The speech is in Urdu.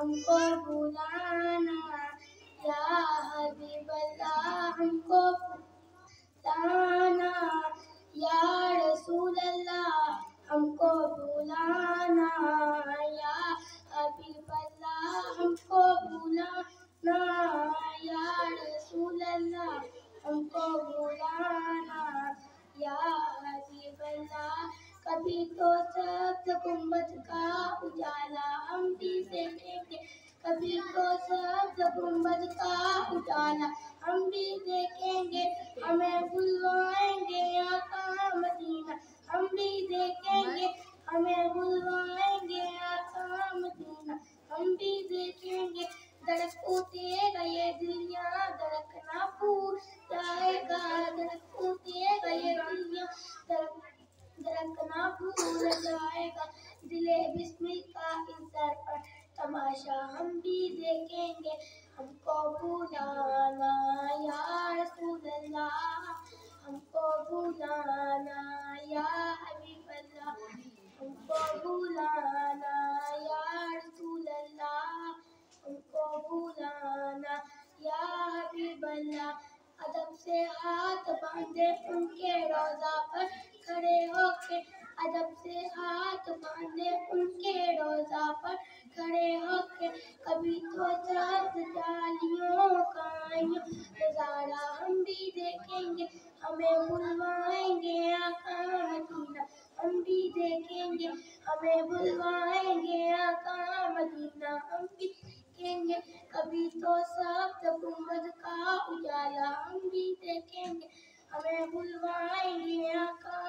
ہم کو بلانا، یا حبیب اللہ ہم کو بلانا، یا رسول اللہ ہم کو بلانا، یا حبیب اللہ ہم کو بلانا، یا رسول اللہ ہم کو بلانا، یا حبیب اللہ۔ کبھی تو سبز گنبد کا اجالا ہم بھی دیکھیں گے، کبھی تو سبز گنبد کا اجالا ہم بھی دیکھیں گے، ہمیں بلوائیں گے آقا مدینہ ہم بھی دیکھیں گے، ہمیں بلوائیں گے آقا مدینہ ہم بھی دیکھیں گے۔ دھڑک اٹھے گا یہ دل یہاں دھڑکنا بھول جائے گا، دھڑک اٹھے گا یہ دل یہاں دھڑکنا بھول جائے گا، دل بسمل کا اس در پر تماشا ہم بھی دیکھیں گے۔ ہم کو بلانا یا رسول اللہ، ہم کو بلانا یا حبیب اللہ، ہم کو بلانا یا رسول اللہ، ہم کو بلانا یا حبیب اللہ۔ ادب سے ہاتھ باندھے ان کے روضہ پر کھڑے ہو کے، ادب سے ہاتھ باندھے ان کے روضہ پر کھڑے ہو کے، کبھی تو چاند جالیوں کا نظارہ ہم بھی دیکھیں گے، ہمیں بلوائیں گے آقا مدینہ ہم بھی دیکھیں گے، ہمیں بلوائیں گے آقا مدینہ ہم بھی دیکھیں گے، کبھی تو سبز گنبد کا اجالا ہم بھی دیکھیں گے، ہمیں بلوائیں گے آقا